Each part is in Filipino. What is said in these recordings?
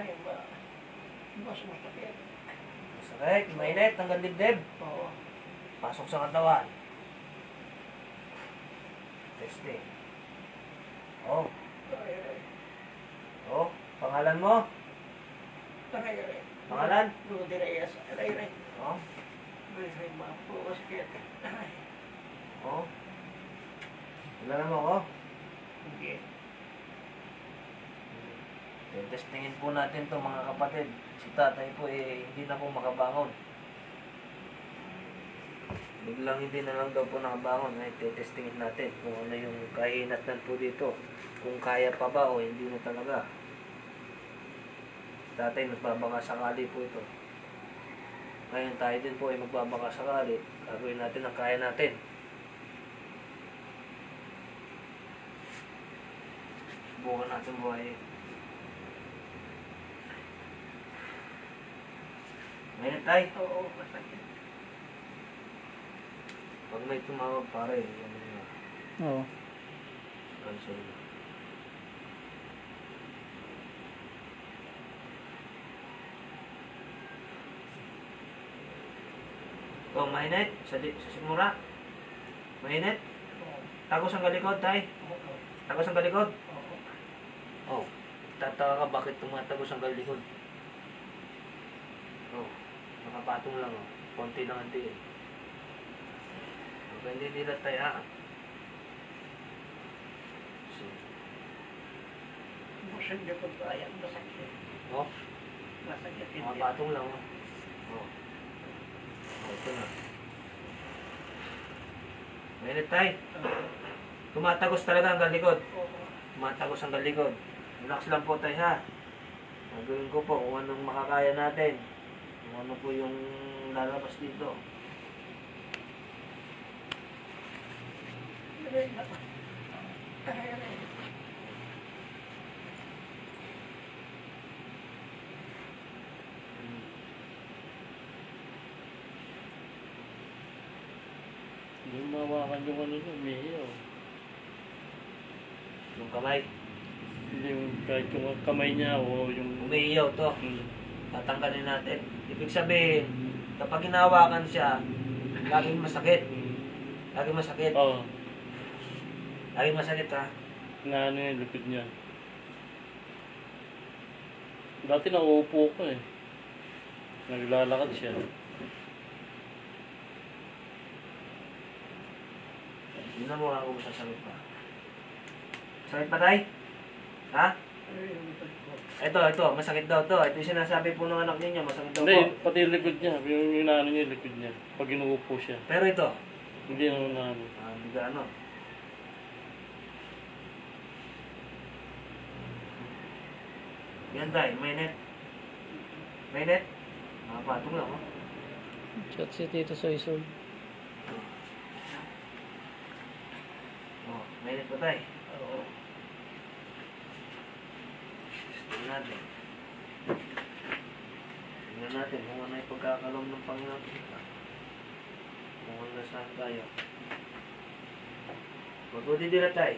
Ay, mas masakit. Masakit, mainit, hanggang dibdib. Oo. Pasok sa katawan. Testing. Oh, Aray. oh, pangalan mo? Aray. Pangalan? Rudy Reyes. Aray. Oh, Aray, masakit. Ay, oh. Kilala mo ko? hindi. Testingin po natin to mga kapatid. Si tatay po hindi na po makabangon. Biglang hindi na lang daw po nakabangon. Ay, testingin natin kung ano yung kahinatnan po dito. Kung kaya pa ba o hindi na talaga. Si tatay nagbabaka sakali po ito. Ngayon tayo din po ay magbabaka sakali. Gagawin natin ang kaya natin. Subukan natin buhayin. Ngayon tayo. Oo, masakit. Pag may tumawag pare, ano yun? Oo. Cancel na. Ito, mainit. Sa simura. Mainit. Oo. Tagos ang galikod, tay. Oo. Tagos ang galikod. Oo. Oh. Tataka ka bakit tumatagos ang galikod. Oh. Nakapatong lang, oh. Konti lang ang tiin. Okay, hindi nila tayo, ha? So, Busog na po tayo. Masakit. oh. Masakit. Nakapatong lang, oh. Oh. Oh, ito na. Mainit tayo. Oo. Tumatagos talaga ang galikod. Oo. Tumatagos ang galikod. Relax lang po tayo, ha? Gagawin ko po kung anong makakaya natin. Kung ano po yung lalabas dito. Aray. Aray. Hindi mawakan yung ano niya, umihiyaw. Yung kamay. Hindi yung kahit yung kamay niya o yung... Umiiyaw to. Hmm. Tatanggalin natin. Ibig sabihin, kapag hinawakan siya, laging masakit. Laging masakit. Oo. Laging masakit, ha? Na ano yung likod niya. Dati nauupo ko eh. Naglalakad siya. Yun na mo ako masasagot pa. Sakit pa, tay? Ha? Aray, yung likod ko. Ito, masakit daw to. Ito yung sinasabi po ng anak ninyo, masakit daw Hindi, po. pati yung likod niya. Yung inaano niya yung likod niya. Pag inuupo siya. Pero ito, Hindi naman na ano. hindi ka ano. Yan tay, mainit. Mainit? Patong lang, oh. Chat si Tito Soysol. Oh, mainit pa tay. Oo. Tingnan natin. Tingnan natin kung ano yung pagkakalom ng Panginoon. Kung ano saan tayo. Magbuti din na tayo.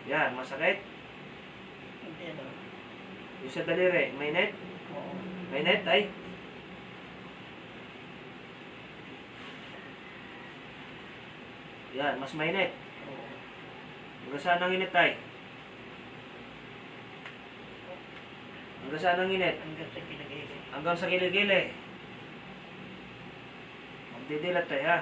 Yan, masakit. Hindi na. Yung sa daliri, mainit? Oo. Mainit, ay? Yan, mas mainit. Oo. Hanggang saan ang init, tay? Hanggang saan ang init? Hanggang sa kinagigil. Hanggang sa kilikili. Magdidilat tayo, ha?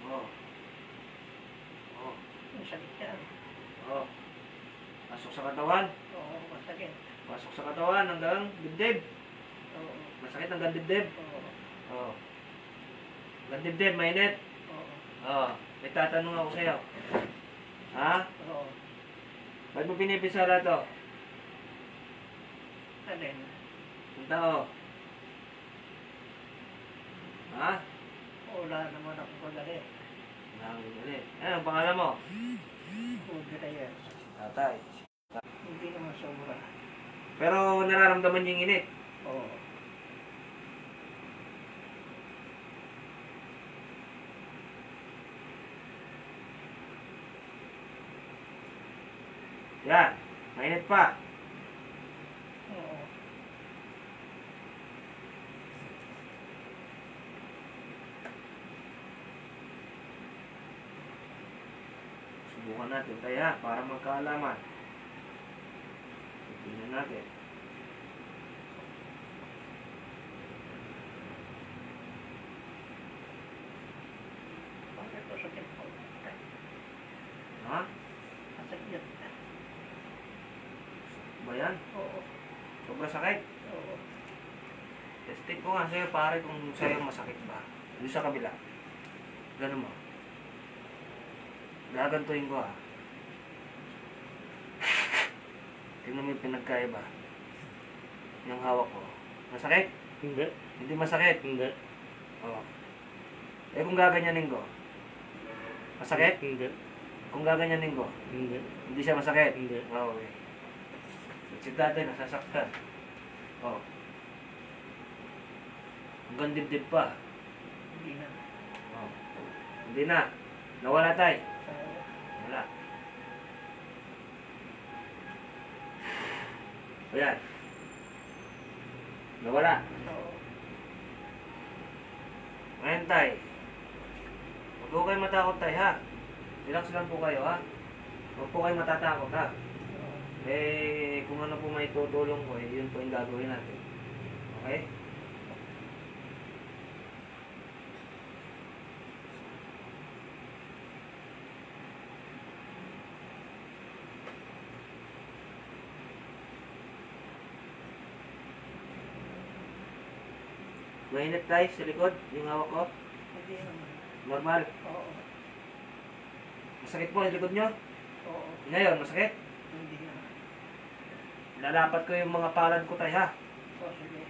Oh. Oh. Masakit yan. Oh. Pasok sa katawan. Oo, masakit. Pasok sa katawan hanggang dibdib. Oo. Masakit hanggang dibdib. Oo. Oh. Hanggang dibdib, mainit. Oo. Oh. May tatanong ako sa'yo. Ha? Oo. Ba't mo pinipisara to? Alin? Punta, oh. Ha? Ulo. wala naman ako pagalit. Nakakagalit. Ang pangalan mo? Huwag na yan. Tatay. Hindi naman sobra. Pero nararamdaman niyo yung init. Oo. Yan. Mainit pa. Oo. Subukan natin kaya para magkaalaman. Tingnan natin. Bakit ito sakit po? Ha? Masakit. Ba yan? Oo. Sobrang sakit. Oo. Testing ko nga sa'yo pare kung sa'yo masakit ba. Doon sa kabila. Ganun mo. Gagantuin ko ah. Tingnan mo yung pinagkaiba. Yung hawak ko. Masakit? Hindi. Hindi masakit. Hindi. Oo. Eh kung gaganyanin ko. Masakit? Hindi. Kung gaganyanin ko. Hindi. Hindi siya masakit? Hindi. Oo, okay. Si tatay nasasaktan. Oo. Hanggang dibdib pa. Hindi na. Oo. Hindi na. Nawala tay. Oo. Wala. Ayan. Nawala. Oo. Ngayon tay. Huwag po kayo matakot tay ha. Relax lang po kayo ha. Huwag po kayo matatakot ha. Oo. Eh, kung ano po may tutulong ko, eh, yun po yung gagawin natin. Okay? Mainit tayo sa likod, yung hawak ko. Hindi naman. Normal. Oo. Masakit po yung likod nyo. Oo. Ngayon, masakit. Hindi na. Lalapat ko yung mga palad ko tayo ha. O sige.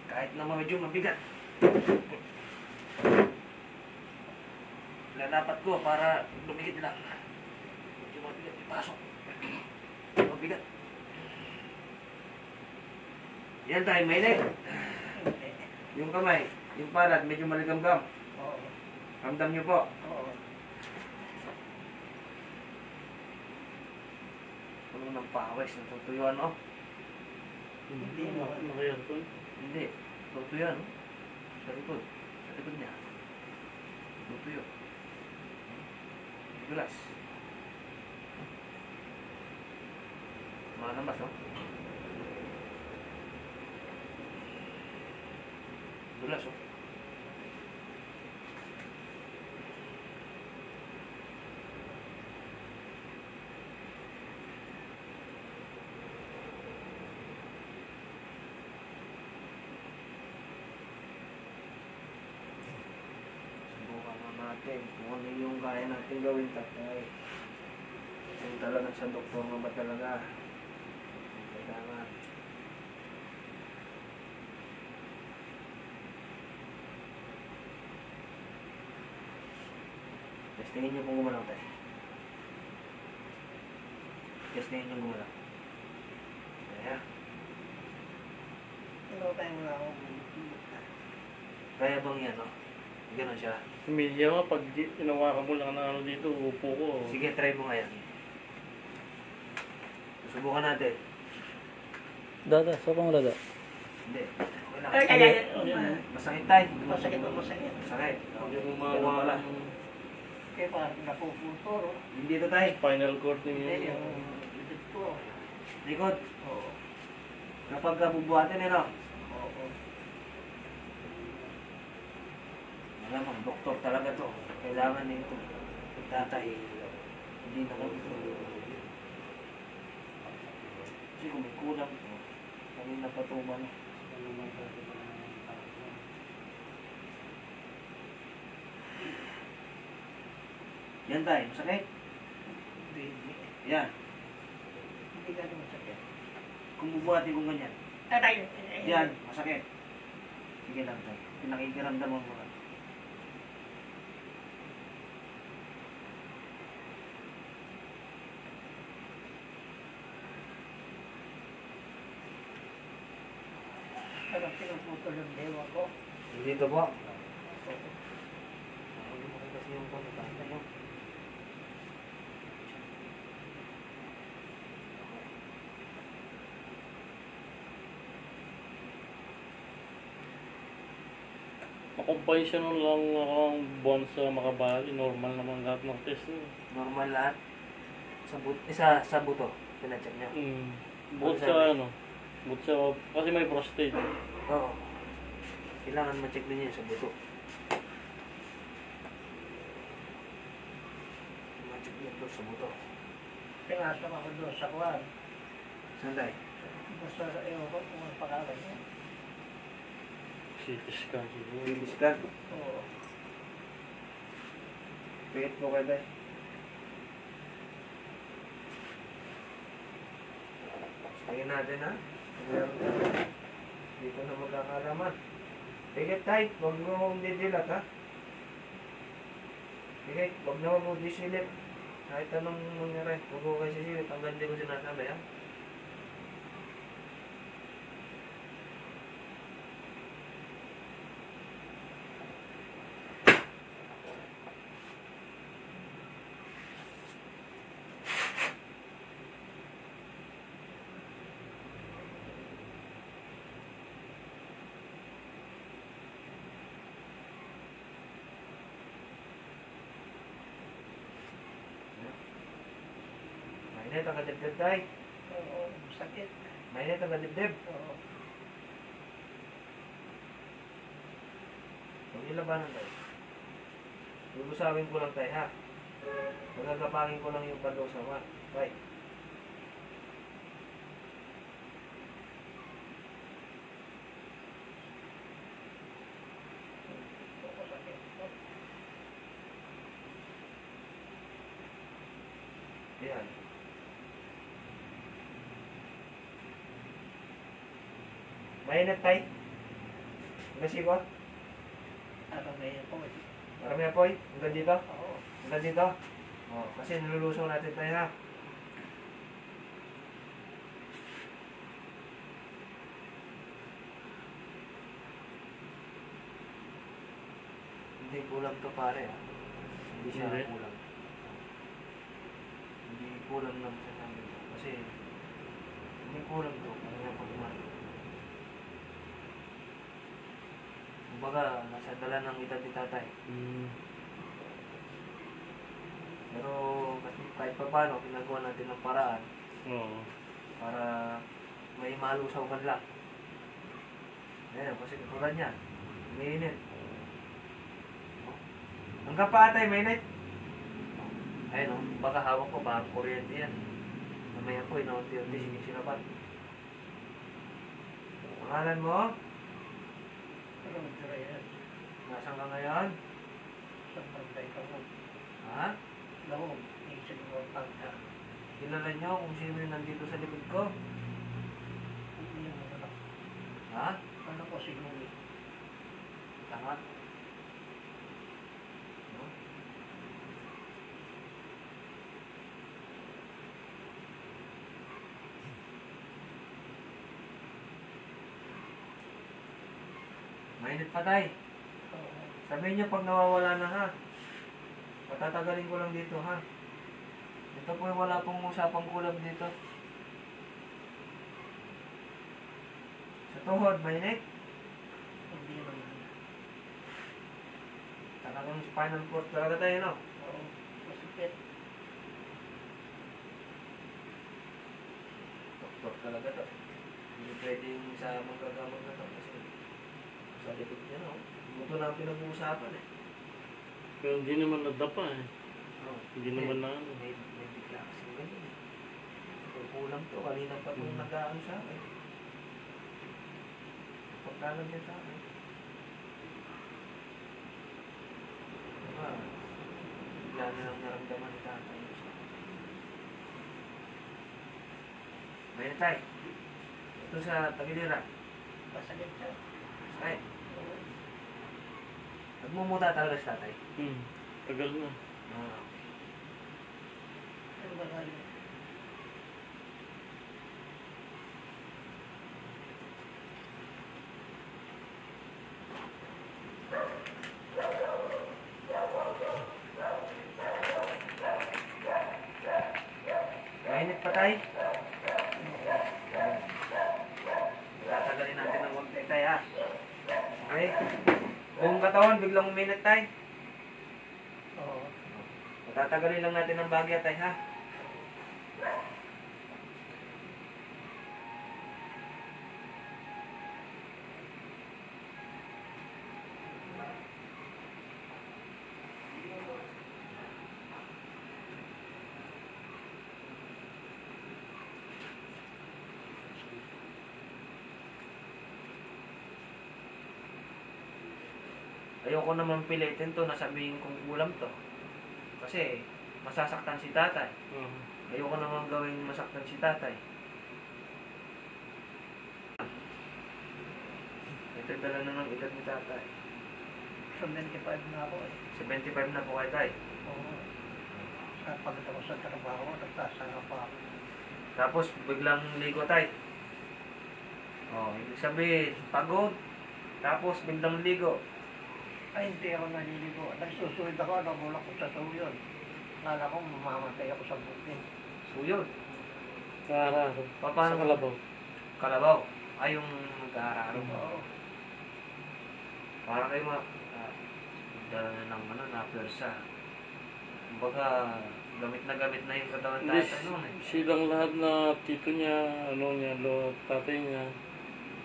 Kahit na medyo mabigat. Lalapat ko para lumikit lang. Medyo mabigat, ipasok. Mabigat. Yan tayo, mainit. Hindi. Yung kamay, yung palad, medyo maligamgam. Oo. Ramdam nyo po. Oo. Puno ng pawis, natutuyuan oh. Hindi mo. Naka-aircon. Hindi, tutuyuan oh. Sa likod. Sa likod niya. Tutuyo. Gulas. Malambas oh. Gulas oh. Subukan na natin kung ano yung kaya natin gawin tatay. Yung talaga sa doktor nga ba talaga? Kailangan. Testingin nyo kung gumalaw tayo. Testingin nyo gumalaw. Kaya. Ano tayo wala akong bumuka. Kaya bang yan, no? Ganon siya. Emilia nga, pag inawakan mo lang ng ano dito, upo ko. Sige, try mo nga yan. Subukan natin. Dada, sa pang dada. Hindi. Okay lang. Ay, kaya Masakit tayo. masakit o masakit. Masakit. Pag yung Ganun umawa pala. ng Kaya parang napuputuro. Hindi to tayo. spinal cord ni Hindi yung likod ko. Likod. Oo. Kapag kabubuhatin, no? Oo. Malamang, doktor talaga to. Kailangan nito. Tatay. Hindi na kami ito. Kasi kung may kulang ito, kanina pa ito man. Yan tayo, masakit. Hindi. Yan. Hindi ganun masakit. Kung bubuhatin kong ganyan. Aray! Yan, masakit. Sige lang tayo. Pinakikiramdam mo mga. Parang pinuputol yung dewa ko. Dito po. Hindi mo kasi yung pagkakanta nyo. Makumpay siya nung lang akong buwan sa Makabali. Normal naman lahat ng test niya. Normal lahat. Sa buto. Pinacheck nyo. Bukod sa ano, bukod sa, kasi may prostate. Oo. Kailangan ma-check din yun sa buto. Ma-check din doon sa buto. Pinasok ako doon sa kuwan. Saan tayo? Basta ewan ko kung ang pangalan niya. CT scan siguro. Baby scan. Oo. Wait po kayo tayo. Tingnan natin ha. Meron tayo. Dito na magkakalaman. Tigit tayo. Huwag mo mong didilat ha. Tigit. Huwag na mo disilip. Kahit anong mangyari. Huwag mo kayo sisilip. Hanggang di ko sinasabi ha. Mainit ang kadibdib tayo. Oo. Sakit. Mainit ang kadibdib. Oo. Huwag nilabanan tayo. Lubusawin ko lang tayo ha. Magagapangin ko lang yung pandosawa. Tay. Oo, sakit. Yan. Mainit tayo. Kasi ko. Ano na yun po? Marami apoy. Hanggang dito. Oo. Hanggang dito. Oh, kasi nilulusaw natin tayo ha. Hindi kulang to pare ha. Hindi siya Hindi. kulang. Hindi kulang lang sa amin to. Kasi hindi kulang to. Kaya pag-uman. Kumbaga, nasa dala ng edad ni tatay. Pero kasi kahit pa paano, ginagawa natin ng paraan Oo. para may malusaw man lang. Ayan, kasi katulad niyan. Mainit. Hanggang pa atay, mainit. Ayun o, baka hawak ko, baka kuryente yan. Mamaya po, inaunti-unti, sinisilabat. Pangalan mo? Pero tira yan. Nasaan ka ngayon? Sa pantay ka mo. Ha? Loob. Isip mo ang pagka. Kilala niyo kung sino yung nandito sa likod ko? Hindi mo na. Ha? Ano ko siguro? Tama? No? Mainit pa tayo. Oo. Sabihin niyo pag nawawala na ha. Patatagalin ko lang dito ha. Ito po wala pong usapang kulam dito. Sa tuhod, mainit. Hindi naman. Talagang spinal cord talaga tayo no. Oo. Masakit. Doktor talaga to. Hindi pwedeng sa magagamot na to kasi sa likod niya no. Buto na ang pinag-uusapan eh. Pero hindi naman nadapa eh. Oh, Hindi naman na ano. May bigla kasi ganyan eh. Kung kulang to, kanina pa itong nag-aano sa akin. Pagkalan din sa akin. Diba? Bigla na lang naramdaman ni tatay. May tayo. Ito sa tagilira. Masakit siya. Ay, Oo. Nagmumuta talaga si tatay. Tagal na. Ah. Ano ba tayo? Mainit pa tay. Tatagalin natin ng konti tay ha. Okay? Buong katawan, biglang uminit tay. Oo. Tatagalin lang natin ng bagya tay ha. Ayoko naman pilitin to na sabihin kong ulam to. Kasi masasaktan si tatay. Ayoko naman gawin masaktan si tatay. Ito dala na ng edad ni tatay. 75 na ako eh. 75 na po kay tay. Oo. Sa pagdating ko sa trabaho, nagtasanga pa ako. Tapos biglang ligo tay. Oh, ibig sabihin, pagod. Tapos biglang ligo. Ay, hindi ako naliligo. Nagsusulit ako, nabulak ko sa suyon. Kala ko mamamatay ako sa bukid. Suyod. Kaararo. Paano? Sa kalabaw. Kalabaw. Ay, yung mag-aararo. Oo. Para kayo dala na ng na-persa. Kumbaga, gamit na yung katawan Hindi, tatay noon eh. silang lahat na tito niya, tatay niya,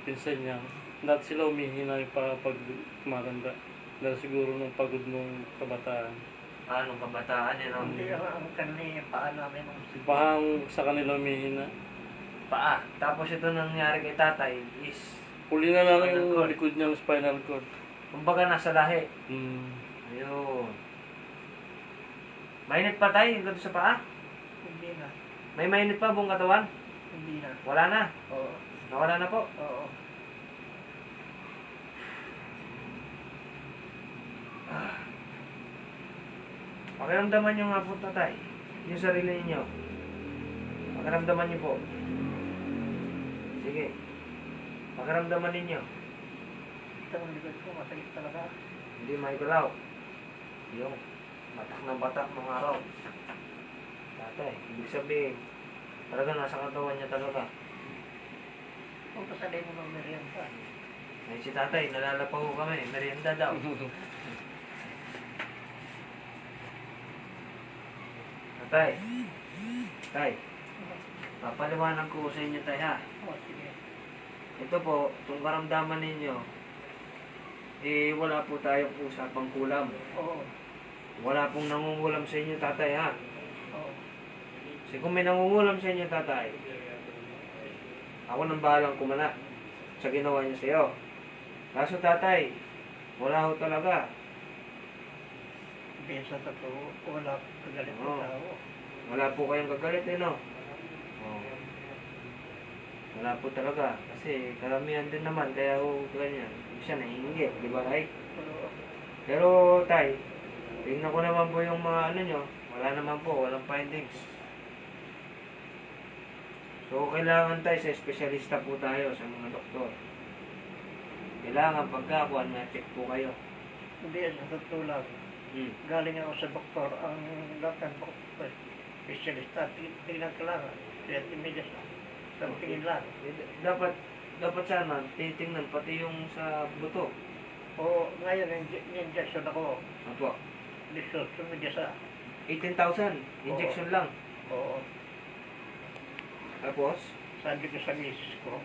pinsan niya. Lahat sila umihina pag tumatanda. Dahil siguro nung pagod nung kabataan. Anong kabataan yun? Hindi ang kanina paa namin. Bahang sa kanila umihina. Paa. Tapos ito nangyari kay tatay is, Huli na lang Spinal yung cord. likod niya ng spinal cord. kumbaga nasa lahi. Ayun. Mainit pa tayo yung ganito sa paa? Hindi na. May mainit pa buong katawan? Hindi na. Wala na. Oo. Nawala na po. Oo. Pakiramdaman nyo nga po tatay. Yung sarili ninyo. Pakiramdaman nyo po. Sige. Pakiramdaman ninyo. Ito ang likod ko, masakit talaga. Hindi maigalaw. Yung batak ng batak ng araw. Tatay, ibig sabihin, talaga nasa katawan niya talaga. Kung kasalay mo ng merienda. Ay si tatay, nalalapaw ko kami. Merienda daw. Tatay. Tay. Papaliwanag ko sa inyo tay ha. Oo, sige. Ito po, itong karamdaman ninyo, wala po tayong usapang kulam. Oo. Wala pong nangungulam sa inyo tatay ha. Oo. Kasi kung may nangungulam sa inyo tatay, ako nang bahalang kumala sa ginawa niya sa iyo. Kaso tatay, wala ho talaga. Biyan sa totoo, wala kagalit ng Oo. tao. Wala po kayong gagalit no? Oh. Wala po talaga. Kasi karamihan din naman, kaya ho ganyan. Siya nahihinggit, di ba tay? Oo. Pero tay, tingnan ko naman po yung mga ano nyo. Wala naman po, walang findings. So kailangan tayo sa espesyalista po tayo sa mga doktor. Kailangan pagkakuan na check po kayo. Hindi, sa totoo lang. Galing ako sa doktor, ang lahat ng doktor, specialista, tingnan ka lang, 30 minutes na. Sa tingin lang. Dapat sana titingnan pati yung sa buto. O ngayon, injection ako. Apo. Lisod, sumidya sa... 18,000 injection lang. Oo. Tapos, Sabi ko sa misis ko,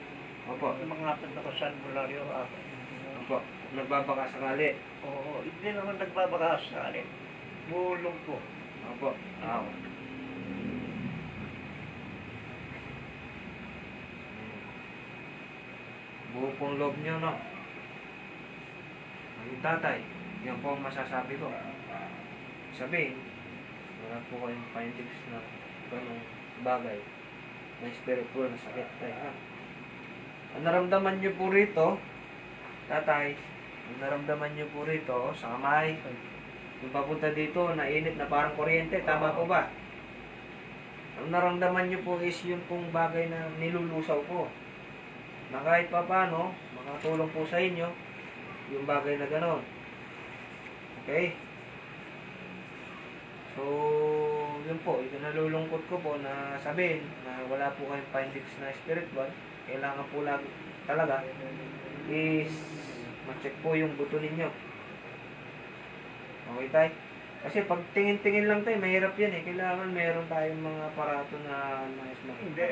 opo. mangapit ako sa albularyo ako. Opo. Nagbabaka sakali. Oo, hindi naman nagbabakas sa akin. Bulong ko. Opo. Ako. Buo pong loob nyo, no? Ang tatay, yan po ang masasabi ko. Sabihin, wala po kayong findings na ganong bagay na spiritual na sakit tayo, ha? Ang naramdaman nyo po rito, tatay, Yung naramdaman nyo po rito, sa kamay, yung papunta dito, nainit na parang kuryente, tama po ba? Ang naramdaman nyo po is yun pong bagay na nilulusaw po. Na kahit pa paano, makatulong po sa inyo, yung bagay na ganon. Okay? So, yun po, ito nalulungkot ko po na sabihin na wala po kayong findings na spiritual. Kailangan po lang talaga is ma-check po yung buto ninyo. Okay tayo? Kasi pag tingin-tingin lang tayo, mahirap yan eh. Kailangan meron tayong mga aparato na nais Hindi,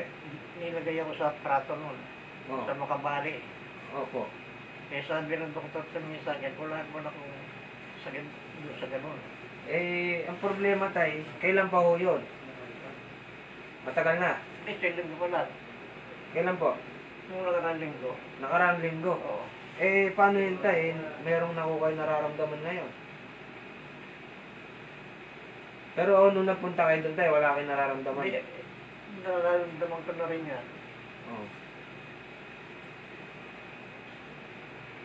nilagay ako sa prato noon. Oh. Sa makabali. Opo. Eh sabi ng doktor sa mga sakit, wala mo na kung sakit doon sa ganun. Eh, ang problema tayo, kailan pa ho yun? Matagal na. Eh, sa linggo ko lang. Kailan po? Nung nakarang linggo. Nakaraang linggo. Oo. Eh, paano yun tayo? Merong naku kayo nararamdaman ngayon. Pero nung napunta kayo doon tayo, wala kayong nararamdaman. May, nararamdaman ko na rin yan. Oh.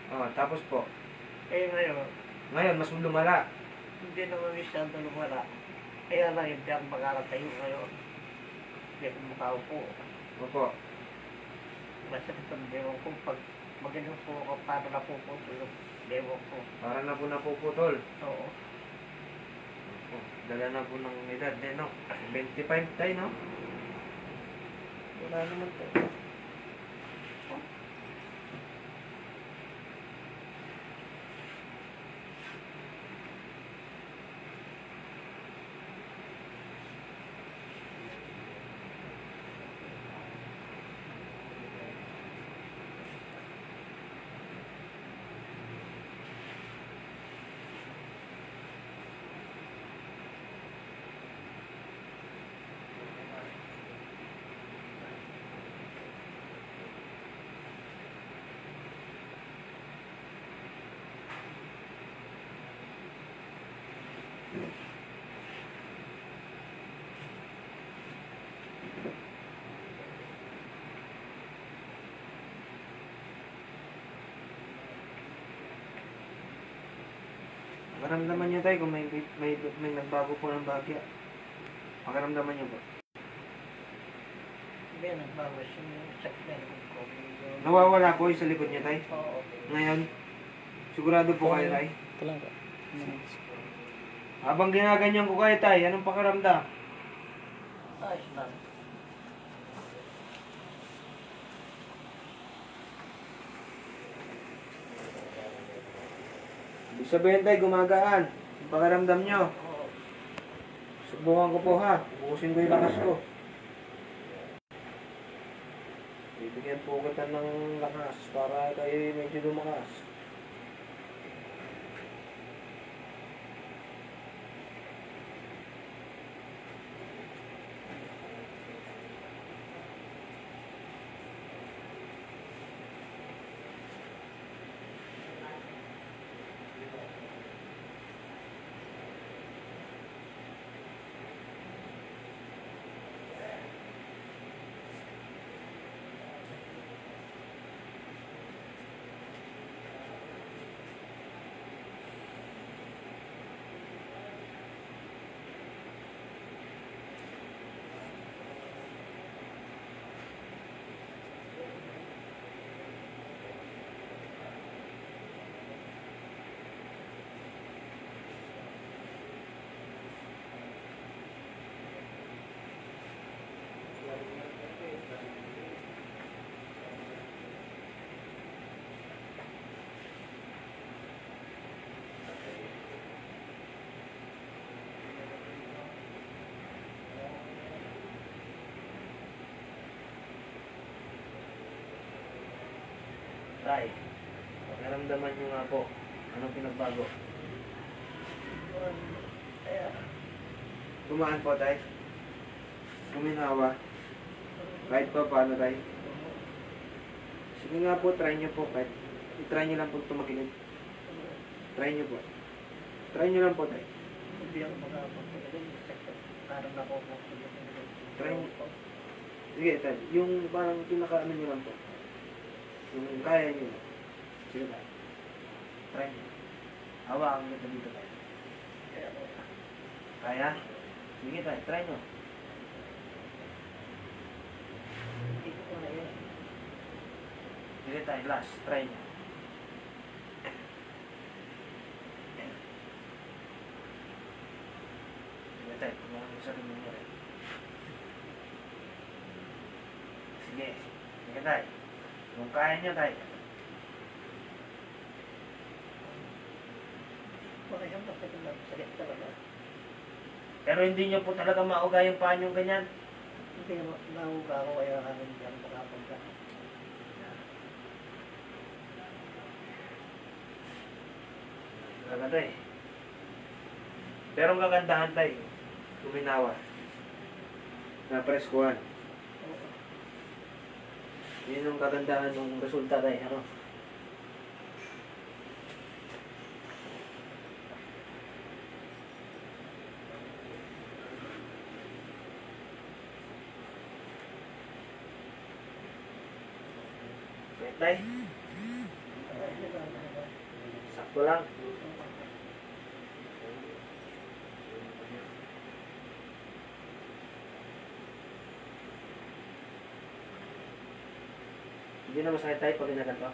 Oh, tapos po. Eh ngayon, Ngayon, mas lumala. hindi naman masyado lumala. Kaya lang, hindi ako makakatayo ngayon. Hindi ako makaupo. Opo. Masakit ang dewan ko. Pag magaling po ako, paano napuputo yung dewan ko. Para na po napuputol. Oo. Oh, dala na po ng edad, eh, no? 25 tayo, no? Wala naman tayo. Pakiramdaman nyo tayo kung may nagbago po ng bagya. Pakiramdaman nyo po. Hindi, nagbawas yung sakit na yung ko. Nawawala po yung sa likod nyo tayo. Oo. Ngayon, sigurado po kayo tayo. Ito lang po. Habang ginaganyan ko kayo tayo, anong pakiramdam? Ayos lang. Ibig sabihin tayo, gumagaan. Yung pakiramdam nyo. Oo. Subukan ko po ha. Bukusin ko yung lakas ko. Bibigyan po kita ng lakas para kayo medyo lumakas. Tay, naramdaman nyo nga po. Anong pinagbago? Kaya, Tumaan po, tay. Kuminawa. Kahit pa paano, tay. Sige nga po, try nyo po. Kahit i-try nyo lang po tumagilid. Try nyo po. Try nyo lang po, tay. hindi ako makapagpagaling. Parang nakukuha ko yung Try nyo po. Sige, tay. Yung parang pinaka-ano nyo lang po. Yung kaya nyo. Sige, tay. Try nyo. Hawakan nyo dito tayo. Kaya? Sige tayo, try nyo. Hindi ko na yun. Sige tayo, last. Try nyo. Sige tayo, tumahan mo sa rin nyo rin. Sige. Sige tayo. Kung kaya nyo tayo. Baka yung masakit na sakit talaga. Pero hindi nyo po talaga mauga yung paa nyo ganyan. Hindi nahuga ako kaya kami dyan makapunta. Talaga tayo. Pero ang kagandahan tayo, tuminawa. Napreskuhan. Yun yung kagandahan ng resulta tayo. Ano? Tay, sakto lang. Hindi na masakit tayo pag ginaganto.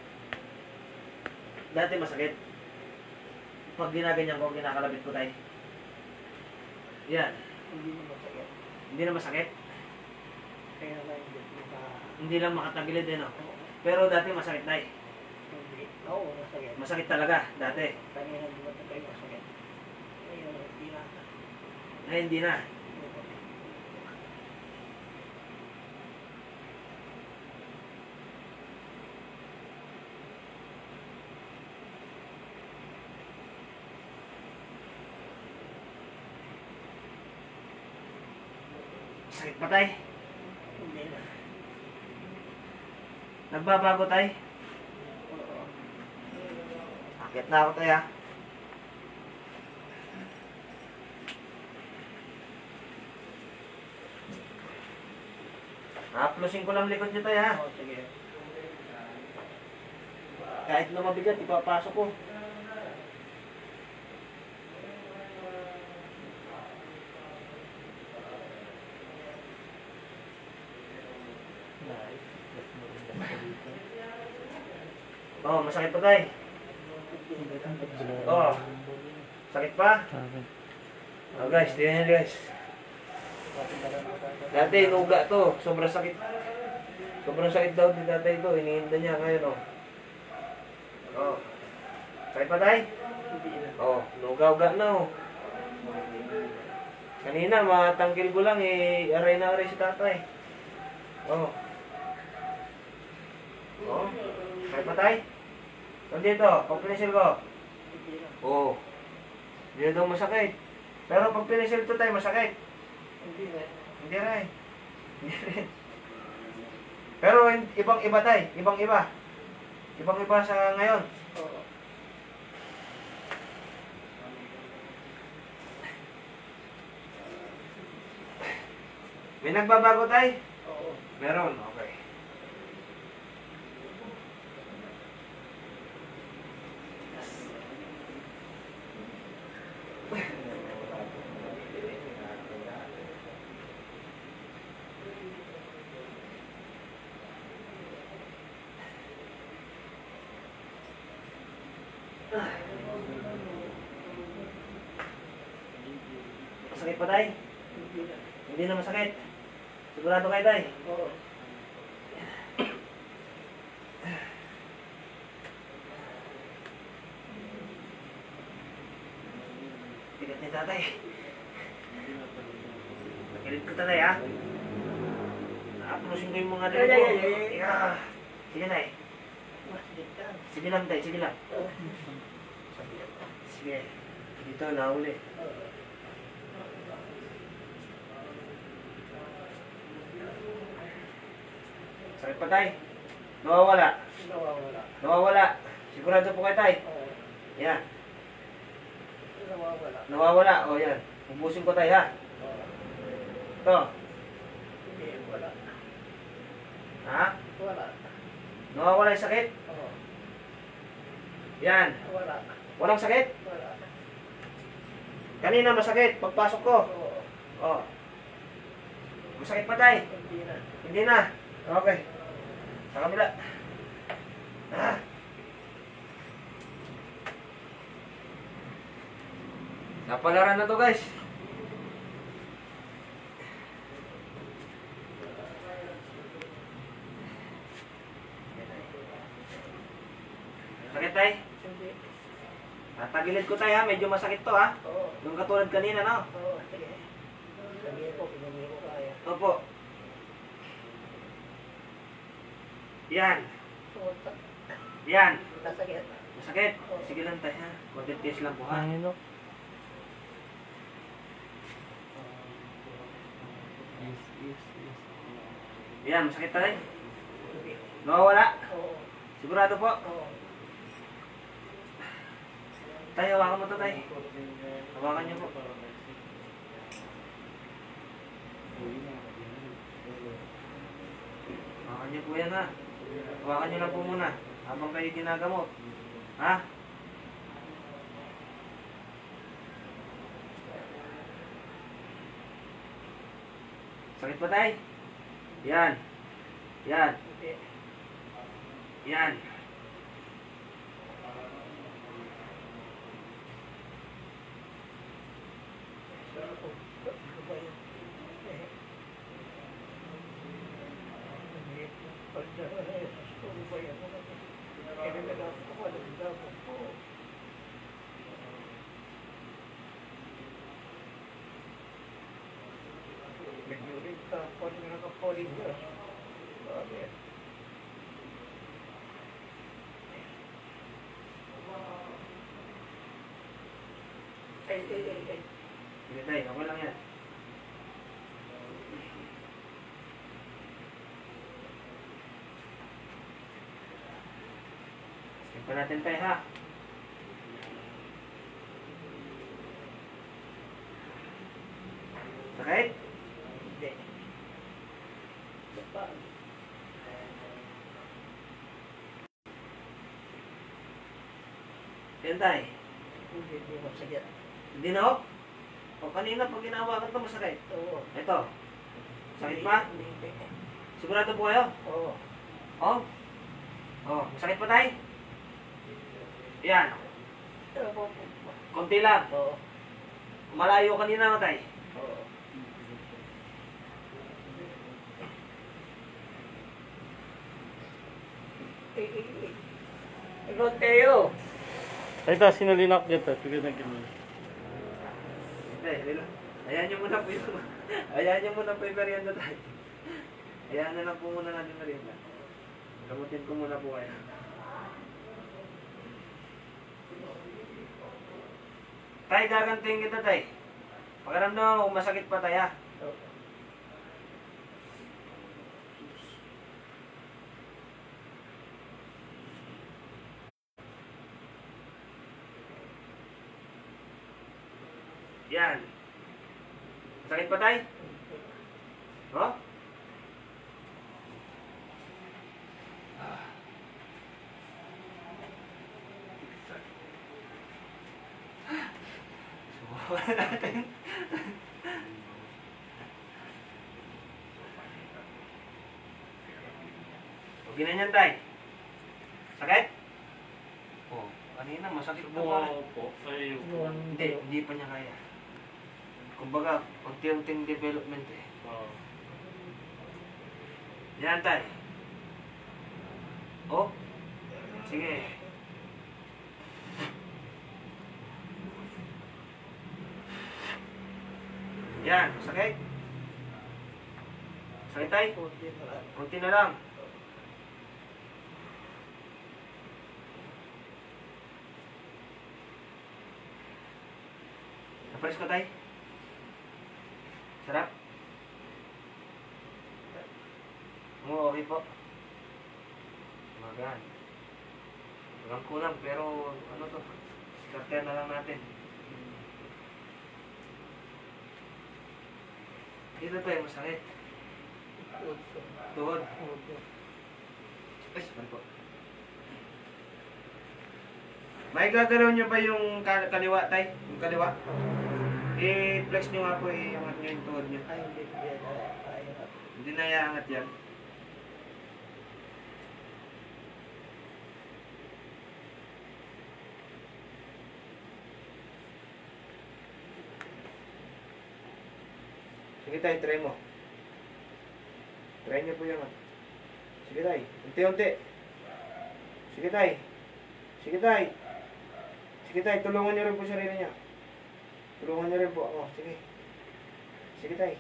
Dati masakit. Pag ginaganyan ko, kinakalabit ko tayo. Yan. Hindi na masakit. Hindi na masakit. Kaya lang hindi maka... Hindi lang makatagilid eh, no? Pero dati masakit tayo. Hindi. Oo, masakit. Masakit talaga, dati. Kanina hindi matagay masakit. Ngayon, hindi na. Ngayon hindi na. Sakit pa tayo. Hindi na. Nagbabago tayo. Oo. Akit na ako tayo, ha? Haplosin ko lang likod nyo tayo, ha? Oo, sige. Kahit na mabigat, ipapasok ko. Oh, masakit pa tayo. Oh, sakit pa? Oh guys, tingnan nyo guys. Dati inuga to, sobrang sakit. Sobrang sakit daw ni tatay ito, inihinda niya ngayon oh. Oh. Sakit pa tayo? Oh, inuga-uga na oh. Kanina, matangkil ko lang eh, aray na aray si tatay. Oh. Oh, sakit pa tayo? Nandito, pag pinisil ko. Oo. Hindi na daw masakit. Pero pag pinisil to tayo, masakit. Hindi na. Hindi rin. Hindi rin. Pero ibang-iba tayo. Ibang-iba. Ibang-iba sa ngayon. Oo. May nagbabago tayo? Oo. Meron. Okay. Masakit pa tayo? Hindi na. Hindi na masakit. Sigurado kayo tayo? Oo. Bigat ni tatay. Nakilit ko tatay ha. Naaplosin ko yung mga Ay, ay, ay, ay. Yeah. Sige tay. Masakit ka. Sige lang tay, sige lang. Oo. Sige. Dito, nahuli. Sakit pa tay? Nawawala. Nawawala. Nawawala. Sigurado po kayo tay? Oo. Yan. Nawawala. Nawawala. O yan. Ubusin ko tay ha. Oo. Ito. Hindi, wala. Ha? Wala. Nawawala yung sakit? Oo. Yan. Wala na. Walang sakit? Wala na. Kanina masakit, pagpasok ko. Oo. Oh. Masakit pa tay? Hindi na. Hindi na. Okay. Sa kabila. Ah. Napalaran na to guys. Sakit tay? Hindi. Tatagilid ko tay ha, medyo masakit to ha. Oo. Yung katulad kanina no? Oo. Sige. Sabihin ko, pinagin ko kaya. Opo. Yan. Pumunta. Yan. Nasakit. Masakit. Sige lang tay ha. Konti tiis lang po ha. Hangin no? Yan, masakit tay. Nawawala. Oo. Sigurado po. Oo. Tay, hawakan mo to tay. Hawakan niyo po. Hawakan niyo po yan ha. Hawakan niyo lang po muna. Habang kayo ginagamot. Ha? Sakit pa tay? Yan. Yan. Hindi. Yan. Ano ba yun? Eh. Pagdara na yun, ano ba yan? Kaya nagagawa ko, nagagawa ko. Nag-ulit ka, pwede na nakapoling ka. Bakit? Ay. Sige tay, okay lang yan. Sige pa natin tay ha. Sakit? Hindi. Baka, Yan tay. hindi masakit. Hindi na ho? O kanina pag ginawa ka masakit. Oo. Ito. Sakit pa? Hindi. Sigurado po kayo? Oo. Oh? Oh, masakit pa tay? Yan. Konti lang. Oo. Malayo kanina no tay? Oo. Ano tayo? Ay, ta, sinalinak niya ta. Sige na gano'n. Tay, lilo. Ayan nyo muna po yung... Ayan nyo muna po yung merienda tay. Ayan na lang po muna natin merienda. Gamutin ko muna po kayo. Tay, gagantuin kita tay. Pakiramdam mo kung masakit pa tay ha. Yan. Sakit pa tay? Oh? Subukan natin. Huwag ginanyan tay. Sakit? Oh, kanina masakit pa ba? Oo po. Ay, Hindi pa niya kaya. Kumbaga, unti-unting development eh. oo. Yan tay. Oh. Sige. Yan, sakit. Sakit tay? Kunti na lang. Napalis ko tay? Sarap? Oo, okay po. Magaan. Walang kulang, pero ano to? Starter na lang natin. Dito tayo masakit. Tuhod. Ay, sorry po. May gagalaw nyo ba yung kaliwa, tay? Yung kaliwa? I-flex nyo nga po, iangat nyo yung tuhod nyo. Ay, hindi. Hindi na iangat yan. Sige tay, try mo. Try nyo po yan. Sige tay, unti-unti. Sige tay. Sige tay. Sige tay, tulungan nyo rin po sarili niya. Tulungan nyo rin po ako. Sige. Sige tay.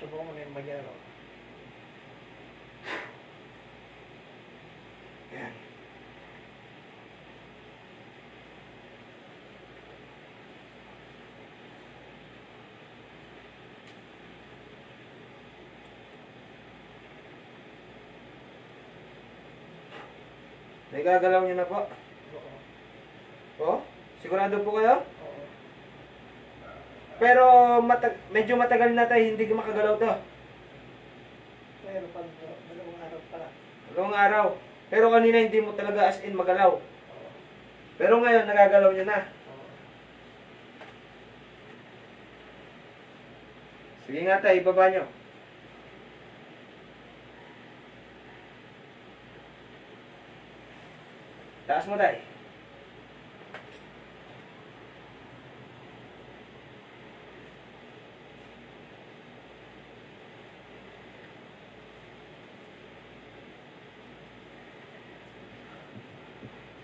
Subukan mo na yung magyaro. Yan. Nagagalaw niyo na po? Oo. Po? Sigurado po kayo? Oo. Pero medyo matagal na tayo, hindi ka makagalaw to. Pero pag dalawang araw pala. Dalawang araw. Pero kanina hindi mo talaga as in magalaw. Oo. Pero ngayon, nagagalaw niyo na. Oo. Sige nga tayo, ibaba nyo. Taas mo tayo.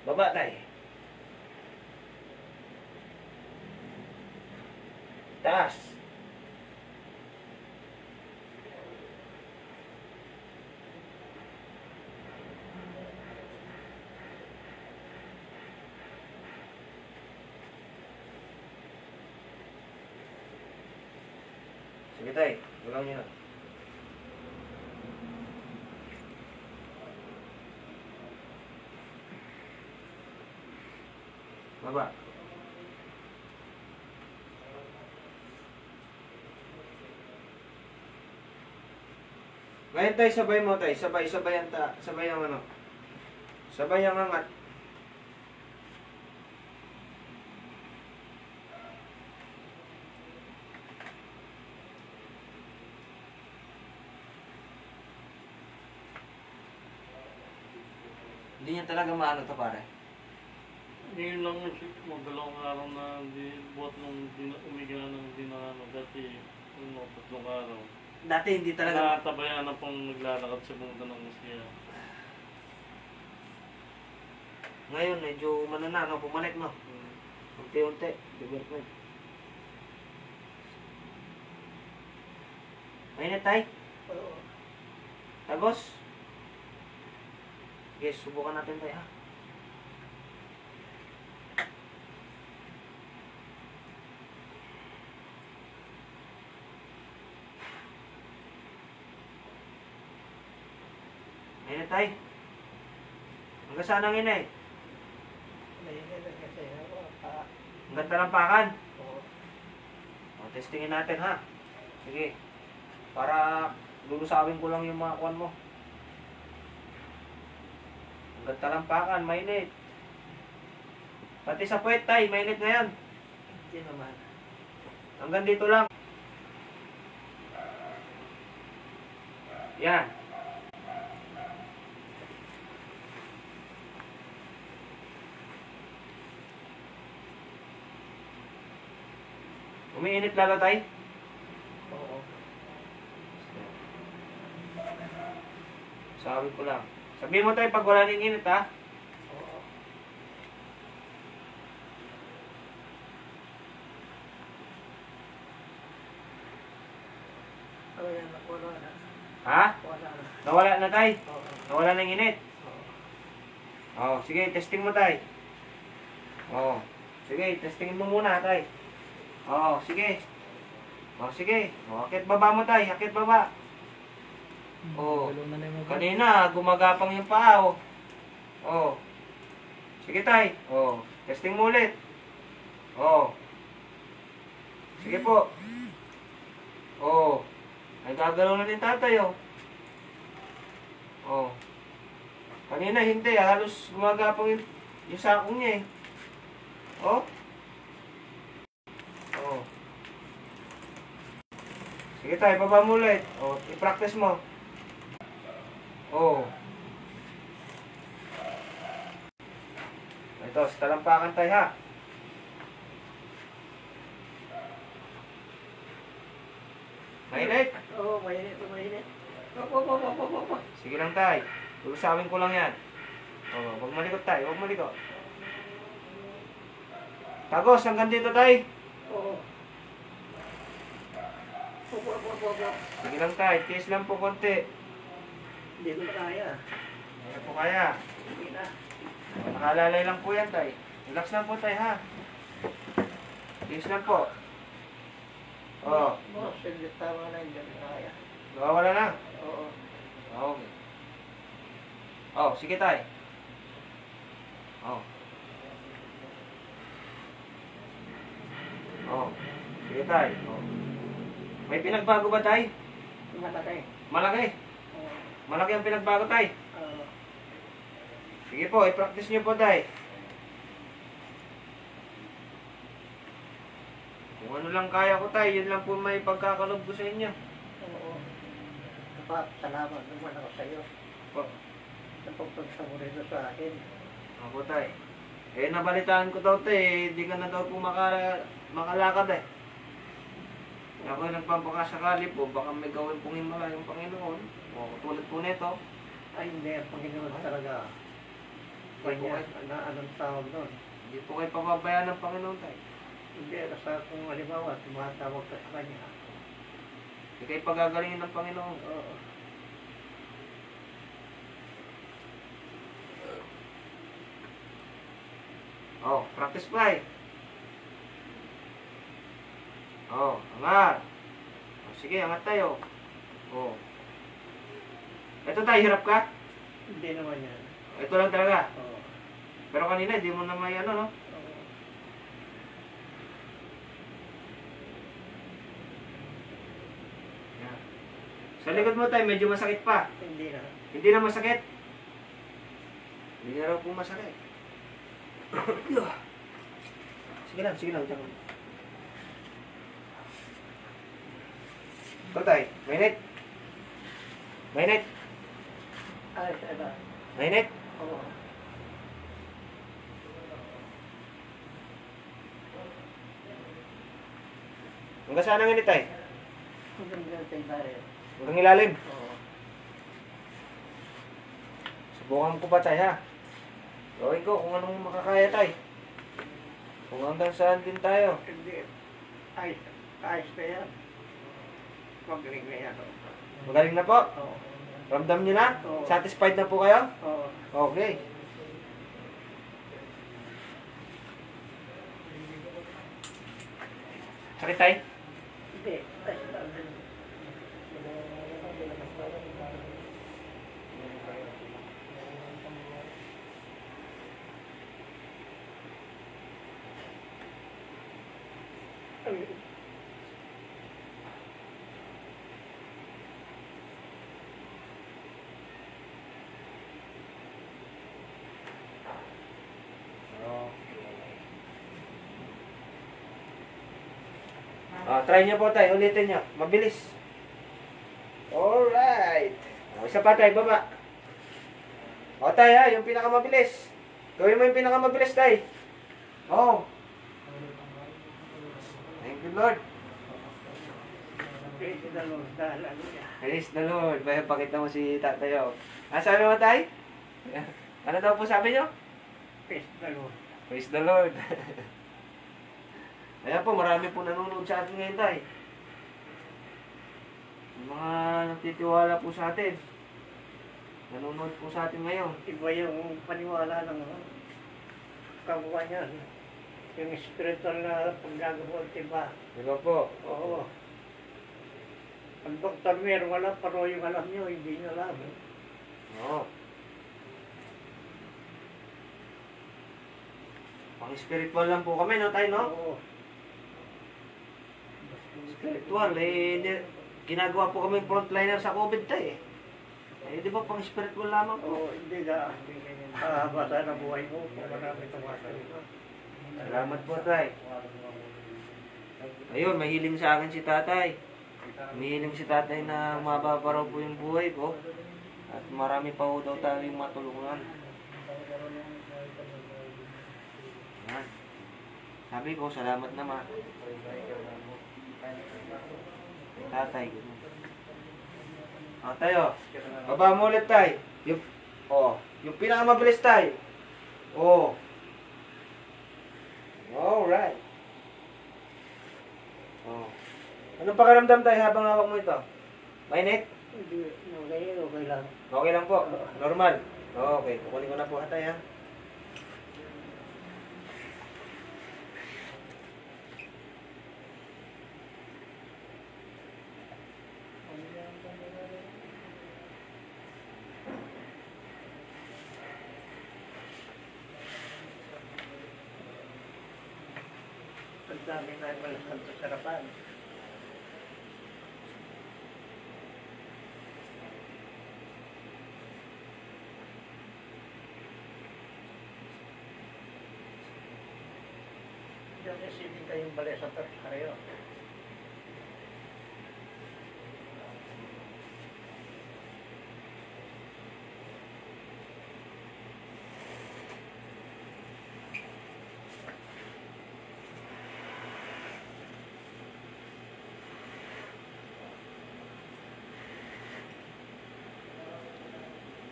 Baba tayo. Taas. Sige tayo, gulaw nyo na. Baba. Ngayon tayo, sabay mo tayo. Sabay ang ano. Sabay ang angat. Hindi niya talaga maano to pare. Ngayon lang yung dalawang araw na buhat nung umiga ng dinarano dati yung tatlong araw. Dati hindi talaga. Natabayan na pong naglalakad sa bunda ng siya. Ngayon medyo manana, no? Bumalik, no? Unti-unti. Development. Mainit tayo? Oo. Tagos? Sige, subukan natin tayo, ha? Mainit tayo. Hanggang saan ang inay? Mainit lang kasi ako. Hanggang talampakan. Oo. O, testingin natin, ha? Sige. Para lulusawin ko lang yung mga kuwan mo. Hanggang talampakan, mainit. Pati sa puwet, tay, mainit ngayon. Hindi naman. Hanggang dito lang. Yan. Umiinit lalo, tay? Oo. Sabi ko lang. Sabihin mo tayo pag wala ning init, ha? Oo. Oh, yan. Wala na. Ha? Wala na. Nawala na, tay? Oo. Nawala ng init? Oo. Oo, sige, testing mo, tay. Oo. Sige, testingin mo muna, tay. Oo, sige. O, sige. O, akit baba mo, tay. Akit baba. Oo. Galaw na na yung mga. Kanina, gumagapang yung paa, o. O. Sige, tay. O. Testing mo ulit. O. Sige po. O. Ay, gagalaw na din tatay, o. O. Kanina, hindi. Halos gumagapang yung sakong niya, eh. O. O. Sige tayo, baba mo ulit. O, i-practice mo. O. Ito, sa talampakan tayo, ha. Mainit. Oo, mainit, mainit. Opo. Sige lang tayo. Tulusawin ko lang yan. O, huwag malikot tayo, huwag malikot. Tagos, hanggang dito tayo. Oo. Opo. Sige lang tayo, tiis lang po konti. Hindi ko na kaya. Ano po kaya? Hindi na. Nakalalay lang po yan tayo. Relax lang po tayo, ha. Tiis lang po. O, Boss, hindi tama na, hindi ko na kaya. nawawala na. Oo. Okay. Oh, sige tay. Oh. Oh. Sige tay. Oh. May pinagbago ba tay? Malaki. Malaki. Oo. Malaki ang pinagbago tay. Oo. Sige po, i-practice niyo po tay. Kung ano lang kaya ko tay, yun lang po may pagkakalob ko sa inyo. Oo. Salamat naman ako sa iyo. Po. Sa pagpunta mo rito sa akin. Ako tay. Eh, nabalitaan ko daw tay, di ka na daw po makalakad eh. Ako nagpapakasakali po, baka may gawin pong himala yung Panginoon. O, tulad po nito. Ay, hindi. Ang Panginoon talaga. Kanya, anong tawag doon? Hindi po kayo pababayaan ng Panginoon tayo. Hindi, basta kung halimbawa, tumatawag ka sa kanya. Hindi kayo pagagalingin ng Panginoon. Oo. Oh, practice play. Oh, angat. Oh, sige, angat tayo. Oh. Ito tayo, hirap ka? Hindi naman yan. Ito lang talaga. Oo. Pero kanina, di mo na may ano, no? Oo. Yan. Sa likod mo tayo, medyo masakit pa. Hindi na. Hindi na masakit. Hindi na raw po masakit. Sige lang, sige lang. Diyan. Ito tayo, mainit. Mainit. Ay, sana. Mainit. Oo. Hanggang saan ang init tayo? Hanggang ganito tayo. Hanggang ilalim. Oo. Subukan ko pa tayo, ha? Gawin ko kung anong makakaya tayo. Kung hanggang saan din tayo. Hindi. Ayos. Ayos na yan. Magaling na yan. Magaling na po. Oo. Ramdam nyo na? Oo. Satisfied na po kayo? Oo. Okay. Sakit tayo? Hindi. Ayos na. Try nyo po tayo. Ulitin nyo. Mabilis. Alright. Isa pa tayo. Baba. Tayo ha. Yung pinakamabilis. Gawin mo yung pinakamabilis tayo. Thank you Lord. Praise the Lord. Hallelujah. Praise the Lord. Baya pakita mo si tatayo. Sabi mo tayo? Ano daw po sabi nyo? Praise the Lord. Praise the Lord. Ayan po, marami po nanonood sa atin ngayon tayo. Yung mga nagtitiwala po sa atin. Nanonood po sa atin ngayon. Iba yung paniwala ng kapwa niyan. Yung spiritual na paggagamot, iba. Diba po? Oo. Ang doktor meron alam, pero yung alam nyo, hindi nyo alam. Oo. Pang-spiritual lang po kami, no, tayo, no? Oo. Spiritual, eh, ginagawa po kami frontliner sa COVID tayo, eh. Eh, di ba pang-spiritual lamang po? Oo, hindi ka. Mahaba sana buhay mo kung marami tumatalino. Salamat po, tay. Ayun, mahiling sa akin si tatay. Mahiling si tatay na umaba pa raw po yung buhay ko. At marami pa ho daw tayong matulungan. Yan. Sabi ko, salamat naman. Tatay. O, tayo. Baba mo ulit, tay. Yung pinakamabilis, tay. Alright. Anong pakiramdam, tay, habang hawak mo ito? Mainit? Hindi, okay lang. Okay lang po. Normal. Okay, kukunin ko na po, tay, ha? Ang dami na malasan sa sarapan. Diyan isipin kayong balay sa Tarsario.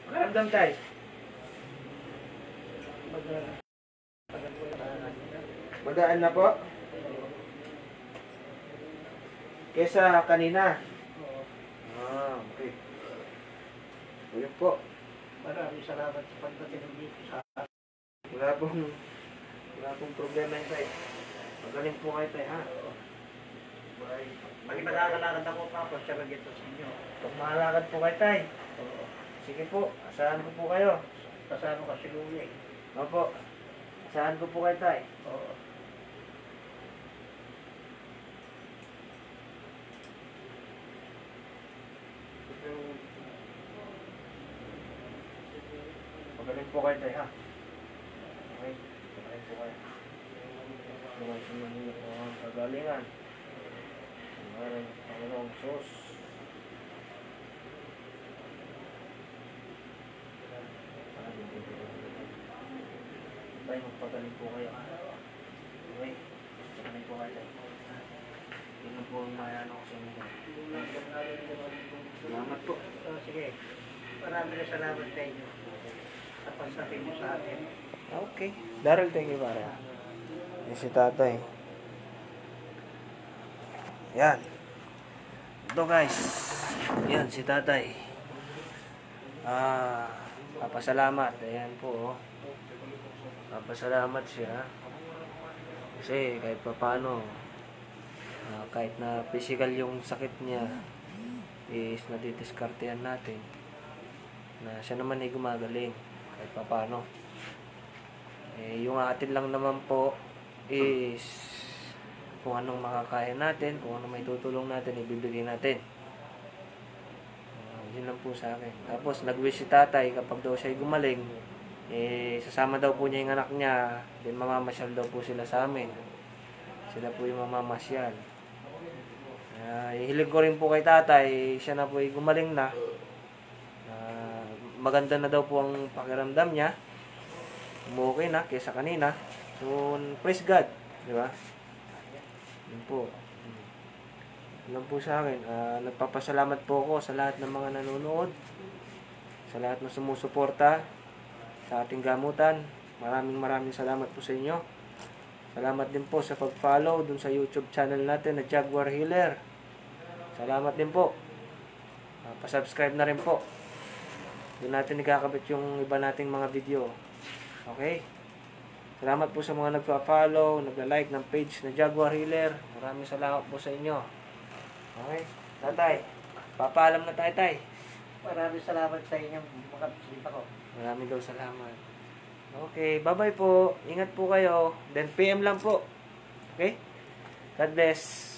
Pakiramdam, tay. Magaan na po. Kesa kanina. Okay. Ulit po. Maraming salamat sa pagdating dito sa Wala pong problema yun, tay. Magaling po kayo, tay, ha? Pag nakakalakad ako pa, siya dito sa inyo. Pag makalakad po kayo, tay. Sige po, asahan ko po kayo. Kasama ka si Louie. Opo. Asahan ko po kayo, tay. Oo. Magaling po kayo, tay, ha? Okay. Magaling po kayo. Mga sumahin po ang kagalingan. Ngayon, Panginoong Diyos. Tay, magpagaling po kayo. Okay. Magaling po kayo, tay. Yun po ang mayano ko sa inyo. Salamat po. Sige. Maraming salamat sa inyo. Sa pagsabi mo sa atin. Okay. Daryl, thank you, pare. Yan si tatay. Yan. Ito, guys. Yan si tatay. Papasalamat. Ayan po, oh. Papasalamat siya. Kasi kahit pa paano, kahit na physical yung sakit niya, is nadidiskartehan natin na siya naman ay gumagaling kahit pa paano. Yung atin lang naman po is kung anong makakaya natin, kung anong may tutulong natin, ibibigay natin. Yun lang po sa akin. Tapos nag-wish si tatay kapag daw siya gumaling, sasama daw po niya yung anak niya, then mamamasyal daw po sila sa amin. Sila po yung mamamasyal. Hilig ko rin po kay tatay, siya na po ay gumaling na. Maganda na daw po ang pakiramdam niya. Okay na kaysa kanina. So, praise God, di ba? Yun po. Yun lang po sa akin. Nagpapasalamat po ako sa lahat ng mga nanonood, sa lahat ng sumusuporta sa ating gamutan. Maraming salamat po sa inyo. Salamat din po sa pag-follow dun sa YouTube channel natin na Jaguar Healer. Salamat din po. Pa-subscribe na rin po. Doon natin ikakabit yung iba nating mga video. Okay? Salamat po sa mga nagpa-follow, nagla-like ng page na Jaguar Healer. Maraming salamat po sa inyo. Okay? Tatay. Papaalam na tayo, tay. Maraming salamat sa inyong mga bisita ko. Maraming daw salamat. Okay, bye-bye po. Ingat po kayo. Then PM lang po. Okay? God bless.